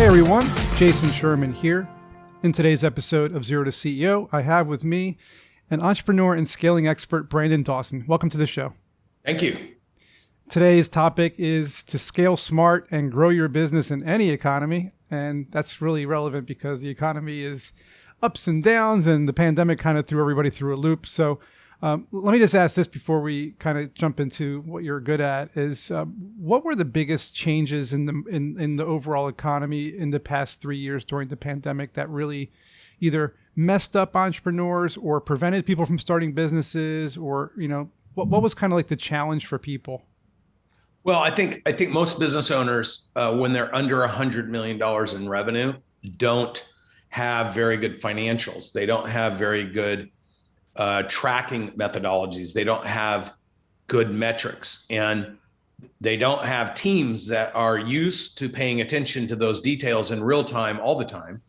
Hey everyone, Jason Sherman here. In today's episode of Zero to CEO, I have with me an entrepreneur and scaling expert, Brandon Dawson. Welcome to the show. Thank you. Today's topic is to scale smart and grow your business in any economy. And that's really relevant because the economy is ups and downs and the pandemic kind of threw everybody through a loop. So let me just ask this before we kind of jump into what you're good at is what were the biggest changes in the overall economy in the past 3 years during the pandemic that really either messed up entrepreneurs or prevented people from starting businesses, or, you know, what was kind of like the challenge for people? Well, I think most business owners, when they're under $100 million in revenue, don't have very good financials. They don't have very good tracking methodologies. They don't have good metrics, and they don't have teams that are used to paying attention to those details in real time all the time.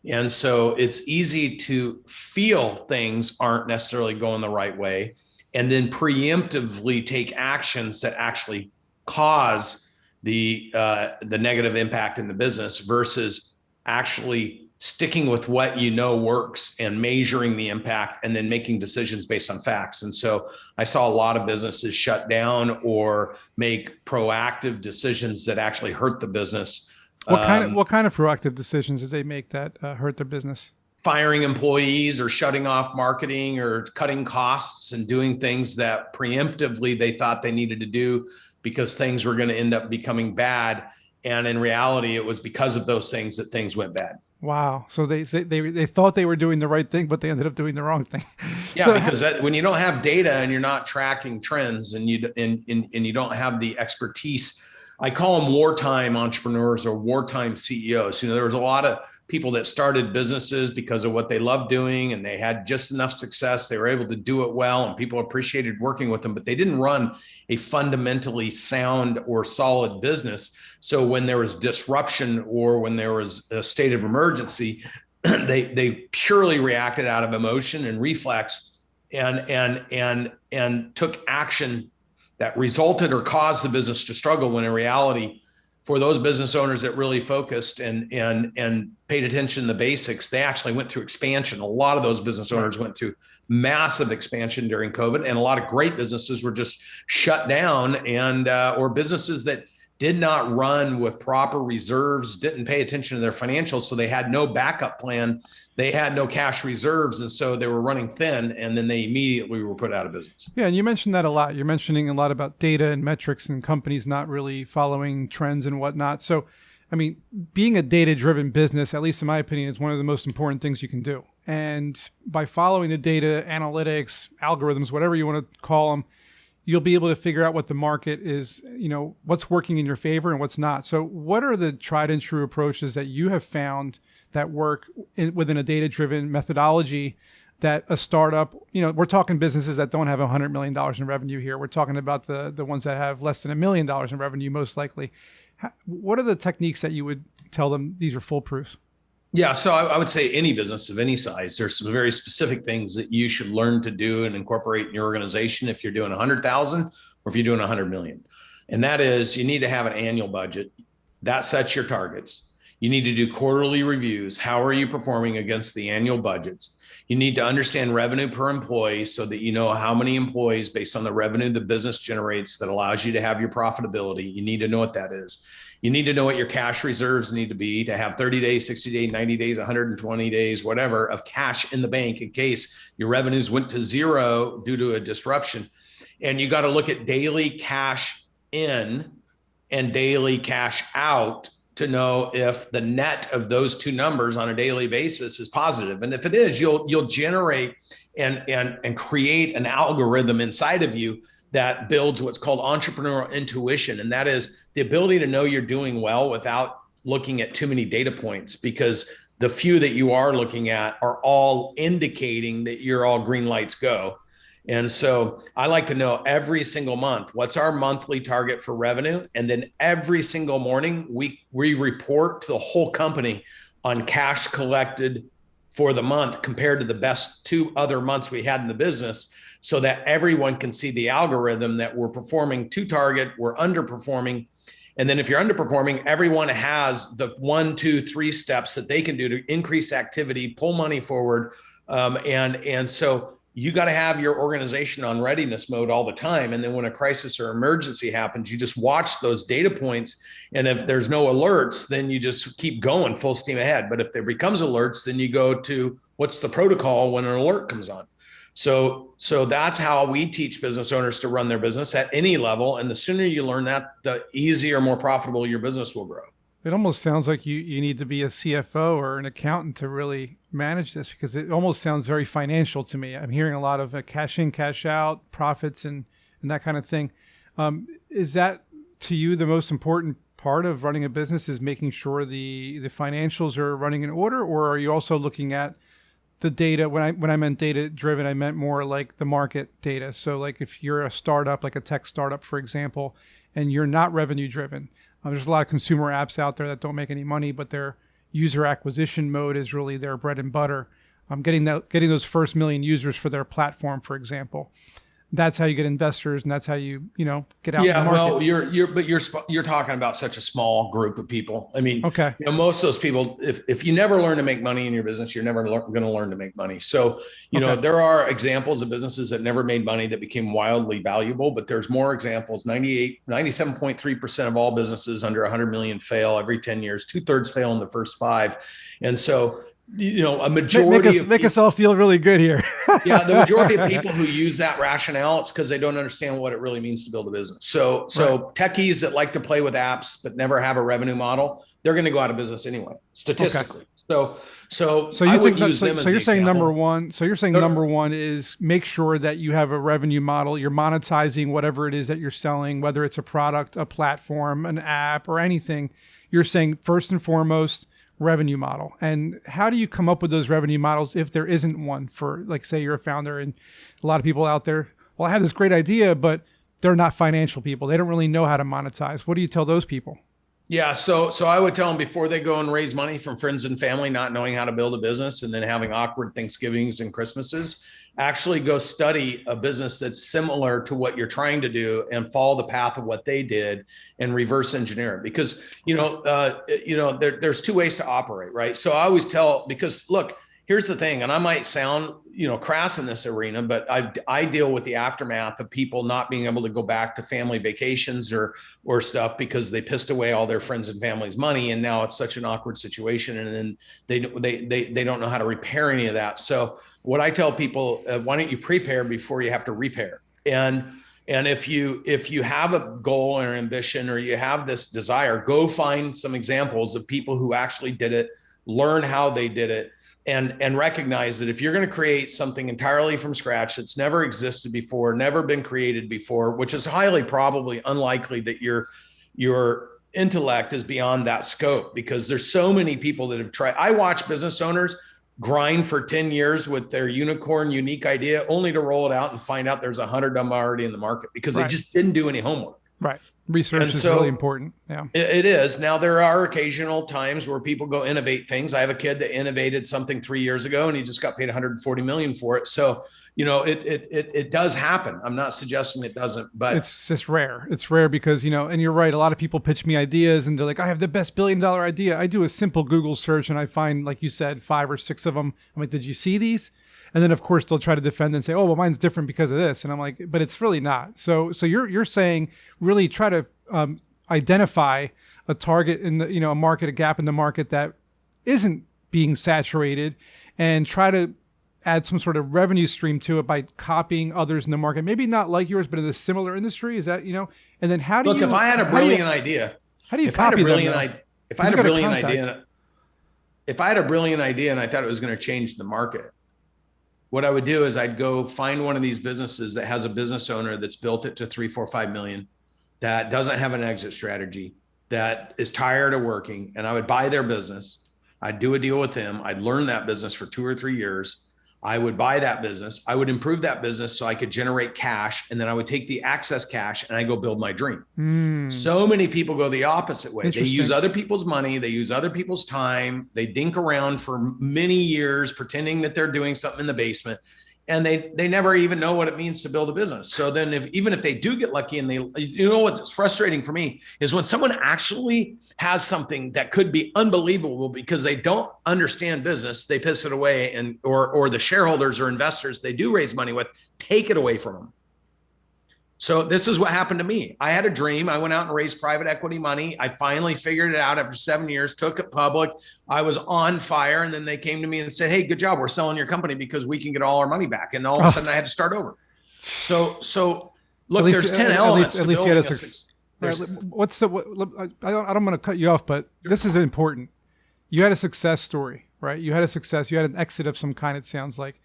And so it's easy to feel things aren't necessarily going the right way, and then preemptively take actions that actually cause the negative impact in the business versus actually sticking with what you know works and measuring the impact and then making decisions based on facts. And so I saw a lot of businesses shut down or make proactive decisions that actually hurt the business. What kind of proactive decisions did they make that hurt their business? Firing employees or shutting off marketing or cutting costs and doing things that preemptively they thought they needed to do because things were going to end up becoming bad. And in reality, it was because of those things that things went bad. Wow. So they thought they were doing the right thing, but they ended up doing the wrong thing. Yeah, so because when you don't have data and you're not tracking trends and you don't have the expertise, I call them wartime entrepreneurs or wartime CEOs. You know, there was a lot of people that started businesses because of what they loved doing and they had just enough success. They were able to do it well and people appreciated working with them, but they didn't run a fundamentally sound or solid business. So when there was disruption or when there was a state of emergency, they purely reacted out of emotion and reflex and took action that resulted or caused the business to struggle, when in reality, for those business owners that really focused and paid attention to the basics, they actually went through expansion. A lot of those business owners went through massive expansion during COVID, and a lot of great businesses were just shut down, and or businesses that did not run with proper reserves, didn't pay attention to their financials, so they had no backup plan. They had no cash reserves, and so they were running thin, and then they immediately were put out of business. Yeah, and you mentioned that a lot. You're mentioning a lot about data and metrics and companies not really following trends and whatnot. So, I mean, being a data-driven business, at least in my opinion, is one of the most important things you can do. And by following the data, analytics, algorithms, whatever you want to call them, you'll be able to figure out what the market is, you know, what's working in your favor and what's not. So what are the tried and true approaches that you have found that work within a data-driven methodology that a startup, you know, we're talking businesses that don't have $100 million in revenue here. We're talking about the ones that have less than $1 million in revenue, most likely. What are the techniques that you would tell them these are foolproof? Yeah, so I would say any business of any size, there's some very specific things that you should learn to do and incorporate in your organization if you're doing 100,000 or if you're doing 100 million. And that is, you need to have an annual budget that sets your targets. You need to do quarterly reviews. How are you performing against the annual budgets? You need to understand revenue per employee so that you know how many employees based on the revenue the business generates that allows you to have your profitability. You need to know what that is. You need to know what your cash reserves need to be to have 30 days, 60 days, 90 days, 120 days, whatever, of cash in the bank in case your revenues went to zero due to a disruption. And you got to look at daily cash in and daily cash out to know if the net of those two numbers on a daily basis is positive. And if it is, you'll generate and create an algorithm inside of you that builds what's called entrepreneurial intuition. And that is the ability to know you're doing well without looking at too many data points, because the few that you are looking at are all indicating that you're all green lights go. And so I like to know every single month, what's our monthly target for revenue? And then every single morning, we report to the whole company on cash collected for the month compared to the best 2 other months we had in the business, so that everyone can see the algorithm that we're performing to target, we're underperforming. And then if you're underperforming, everyone has the 1, 2, 3 steps that they can do to increase activity, pull money forward. And so you got to have your organization on readiness mode all the time. And then when a crisis or emergency happens, you just watch those data points. And if there's no alerts, then you just keep going full steam ahead. But if there becomes alerts, then you go to what's the protocol when an alert comes on. So that's how we teach business owners to run their business at any level. And the sooner you learn that, the easier, more profitable your business will grow. It almost sounds like you need to be a CFO or an accountant to really manage this, because it almost sounds very financial to me. I'm hearing a lot of cash in, cash out, profits, and that kind of thing. Is that to you the most important part of running a business, is making sure the financials are running in order, or are you also looking at the data? When I meant data driven, I meant more like the market data. So like if you're a startup, like a tech startup, for example, and you're not revenue driven, there's a lot of consumer apps out there that don't make any money, but their user acquisition mode is really their bread and butter. Getting those first million users for their platform, for example. That's how you get investors, and that's how you get out. Yeah, in the market. well, you're talking about such a small group of people. I mean, Okay. Most of those people, if you never learn to make money in your business, you're never going to learn to make money. So, there are examples of businesses that never made money that became wildly valuable, but there's more examples. 97.3% of all businesses under 100 million fail every 10 years. 2/3 fail in the first 5. And so, a majority make us all feel really good here. Yeah, the majority of people who use that rationale, it's because they don't understand what it really means to build a business. So right. Techies that like to play with apps but never have a revenue model, they're going to go out of business anyway, statistically. Okay. So you think that, so you're saying number one. So you're saying number one is make sure that you have a revenue model. You're monetizing whatever it is that you're selling, whether it's a product, a platform, an app, or anything. You're saying first and foremost, revenue model. And how do you come up with those revenue models if there isn't one? For, like, say you're a founder and a lot of people out there, well, I have this great idea, but they're not financial people. They don't really know how to monetize. What do you tell those people? Yeah. So I would tell them before they go and raise money from friends and family, not knowing how to build a business and then having awkward Thanksgivings and Christmases, actually go study a business that's similar to what you're trying to do and follow the path of what they did and reverse engineer it. Because, there's 2 ways to operate, right? So I always tell, because look, here's the thing, and I might sound, crass in this arena, but I deal with the aftermath of people not being able to go back to family vacations or stuff because they pissed away all their friends and family's money, and now it's such an awkward situation, and then they don't know how to repair any of that. So what I tell people, why don't you prepare before you have to repair? And if you have a goal or ambition, or you have this desire, go find some examples of people who actually did it, learn how they did it, and recognize that if you're going to create something entirely from scratch that's never existed before, never been created before, which is highly probably unlikely that your intellect is beyond that scope, because there's so many people that have tried. I watch business owners grind for 10 years with their unicorn unique idea, only to roll it out and find out there's 100 of them already in the market because they just didn't do any homework. Right. Research is really important. Yeah, it is. Now, there are occasional times where people go innovate things. I have a kid that innovated something 3 years ago, and he just got paid $140 million for it. So, it does happen. I'm not suggesting it doesn't, but it's just rare. It's rare because, and you're right. A lot of people pitch me ideas and they're like, I have the best $1 billion idea. I do a simple Google search and I find, like you said, 5 or 6 of them. I'm like, did you see these? And then, of course, they'll try to defend and say, "Oh, well, mine's different because of this." And I'm like, "But it's really not." So you're saying really try to identify a target in the a market, a gap in the market that isn't being saturated, and try to add some sort of revenue stream to it by copying others in the market. Maybe not like yours, but in a similar industry. Is that And then how do you look? If I had a brilliant idea, how do you copy them? If I had a brilliant idea and I thought it was going to change the market, what I would do is I'd go find one of these businesses that has a business owner that's built it to 3, 4, 5 million, that doesn't have an exit strategy, that is tired of working, and I would buy their business. I'd do a deal with them. I'd learn that business for 2 or 3 years. I would buy that business. I would improve that business so I could generate cash, and then I would take the excess cash and I go build my dream. So many people go the opposite way. They use other people's money. They use other people's time. They dink around for many years pretending that they're doing something in the basement. and they never even know what it means to build a business. So then even if they do get lucky and what's frustrating for me is when someone actually has something that could be unbelievable because they don't understand business, they piss it away, and or the shareholders or investors they do raise money with take it away from them. So this is what happened to me. I had a dream. I went out and raised private equity money. I finally figured it out after 7 years, took it public. I was on fire. And then they came to me and said, hey, good job. We're selling your company because we can get all our money back. And all of a sudden I had to start over. So look, there's 10 elements. At least you had what's the, I don't want to cut you off, but this is important. You had a success story, right? You had an exit of some kind, it sounds like.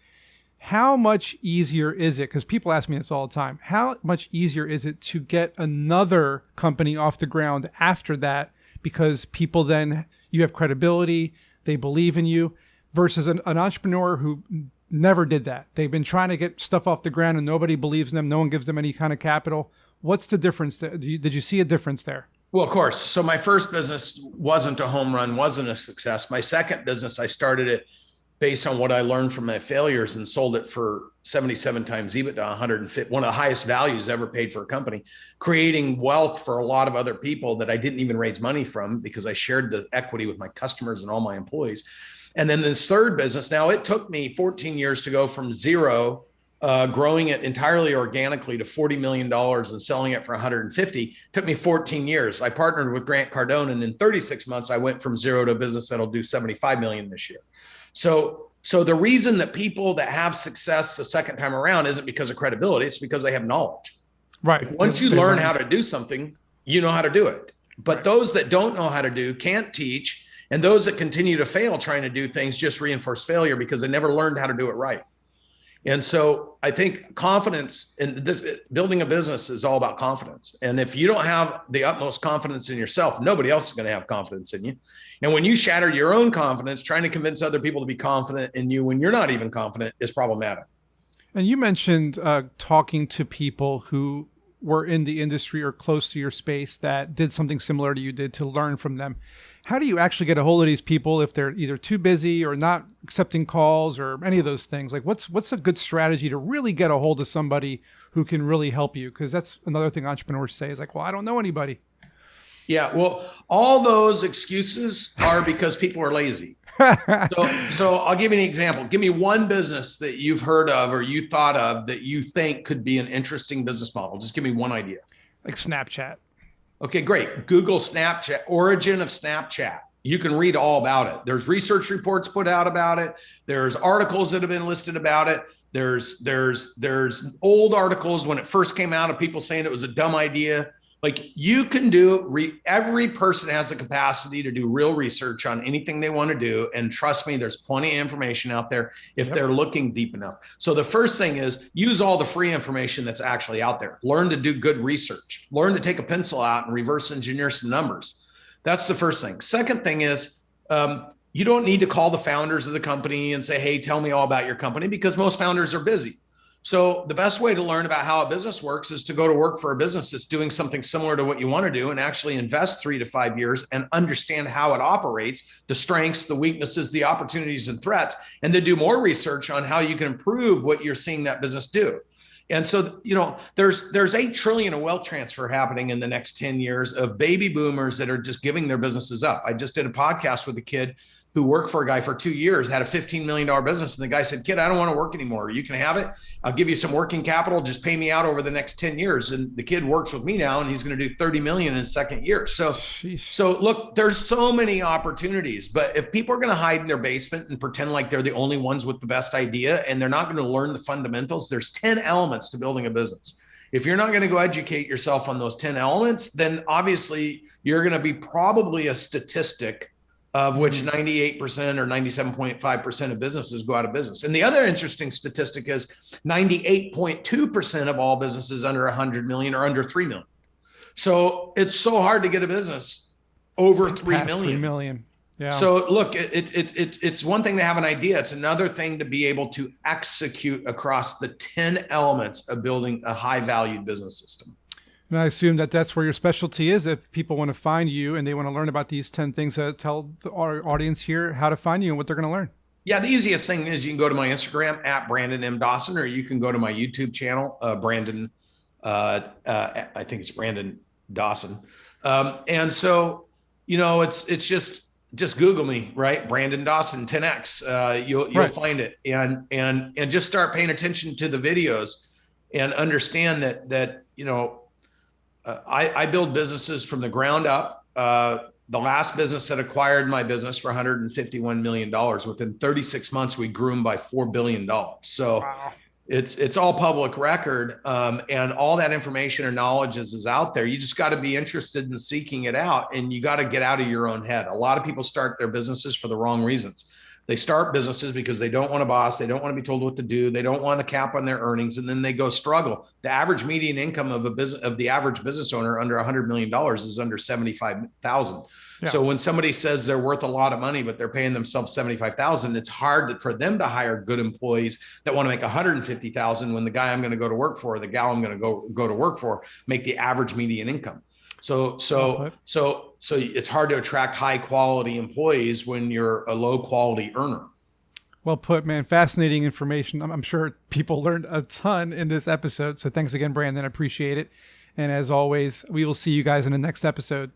How much easier is it? Because people ask me this all the time. How much easier is it to get another company off the ground after that? Because people then, you have credibility, they believe in you, versus an entrepreneur who never did that. They've been trying to get stuff off the ground and nobody believes in them. No one gives them any kind of capital. What's the difference there? Did you see a difference there? Well, of course. So my first business wasn't a home run, wasn't a success. My second business, I started it based on what I learned from my failures and sold it for 77 times EBITDA, 150, one of the highest values ever paid for a company, creating wealth for a lot of other people that I didn't even raise money from because I shared the equity with my customers and all my employees. And then this third business, now it took me 14 years to go from zero, growing it entirely organically to $40 million and selling it for 150. It took me 14 years. I partnered with Grant Cardone, and in 36 months, I went from zero to a business that'll do 75 million this year. So the reason that people that have success the second time around isn't because of credibility, it's because they have knowledge. Right. Like once you learn how to do something, you know how to do it. But right. Those that don't know how to do, can't teach, and those that continue to fail trying to do things just reinforce failure because they never learned how to do it right. And so I think confidence in this, building a business is all about confidence. And if you don't have the utmost confidence in yourself, nobody else is going to have confidence in you. And when you shatter your own confidence, trying to convince other people to be confident in you when you're not even confident is problematic. And you mentioned talking to people who were in the industry or close to your space that did something similar to you did to learn from them. How do you actually get a hold of these people if they're either too busy or not accepting calls or any of those things? Like what's a good strategy to really get a hold of somebody who can really help you? Because that's another thing entrepreneurs say is like, well, I don't know anybody. Yeah, well, all those excuses are because people are lazy. So I'll give you an example. Give me one business that you've heard of or you thought of that you think could be an interesting business model. Just give me one idea. Like Snapchat. Okay, great. Google Snapchat, origin of Snapchat. You can read all about it. There's research reports put out about it. There's articles that have been listed about it. There's old articles when it first came out of people saying it was a dumb idea. Like you can do, every person has the capacity to do real research on anything they want to do. And trust me, there's plenty of information out there if they're looking deep enough. So the first thing is use all the free information that's actually out there. Learn to do good research. Learn to take a pencil out and reverse engineer some numbers. That's the first thing. Second thing is you don't need to call the founders of the company and say, hey, tell me all about your company, because most founders are busy. So the best way to learn about how a business works is to go to work for a business that's doing something similar to what you want to do and actually invest 3 to 5 years and understand how it operates, the strengths, the weaknesses, the opportunities and threats, and then do more research on how you can improve what you're seeing that business do. And so, there's 8 trillion of wealth transfer happening in the next 10 years of baby boomers that are just giving their businesses up. I just did a podcast with a kid who worked for a guy for 2 years, had a $15 million business. And the guy said, kid, I don't want to work anymore. You can have it. I'll give you some working capital. Just pay me out over the next 10 years. And the kid works with me now and he's going to do 30 million in his second year. So look, there's so many opportunities, but if people are going to hide in their basement and pretend like they're the only ones with the best idea and they're not going to learn the fundamentals, there's 10 elements to building a business. If you're not going to go educate yourself on those 10 elements, then obviously you're going to be probably a statistic of which 98% or 97.5% of businesses go out of business. And the other interesting statistic is 98.2% of all businesses under 100 million are under 3 million. So it's so hard to get a business over 3 million. 3 million. Yeah. So look, it's one thing to have an idea. It's another thing to be able to execute across the 10 elements of building a high valued business system. And I assume that that's where your specialty is. If people want to find you and they want to learn about these 10 things, tell our audience here how to find you and what they're going to learn. Yeah, the easiest thing is you can go to my Instagram at Brandon M. Dawson, or you can go to my YouTube channel, Brandon. I think it's Brandon Dawson. And so, it's just Google me, right? Brandon Dawson 10x. You'll find it, and just start paying attention to the videos, and understand that I build businesses from the ground up. The last business that acquired my business for $151 million, within 36 months, we grew them by $4 billion. So wow. It's all public record. And all that information or knowledge is out there. You just got to be interested in seeking it out, and you got to get out of your own head. A lot of people start their businesses for the wrong reasons. They start businesses because they don't want a boss. They don't want to be told what to do. They don't want a cap on their earnings, and then they go struggle. The average median income of the average business owner under $100 million is under $75,000. Yeah. So when somebody says they're worth a lot of money, but they're paying themselves $75,000, it's hard for them to hire good employees that want to make $150,000 when the guy I'm going to go to work for, or the gal I'm going to go to work for, make the average median income. So it's hard to attract high quality employees when you're a low quality earner. Well put, man. Fascinating information. I'm sure people learned a ton in this episode. So thanks again, Brandon. I appreciate it. And as always, we will see you guys in the next episode.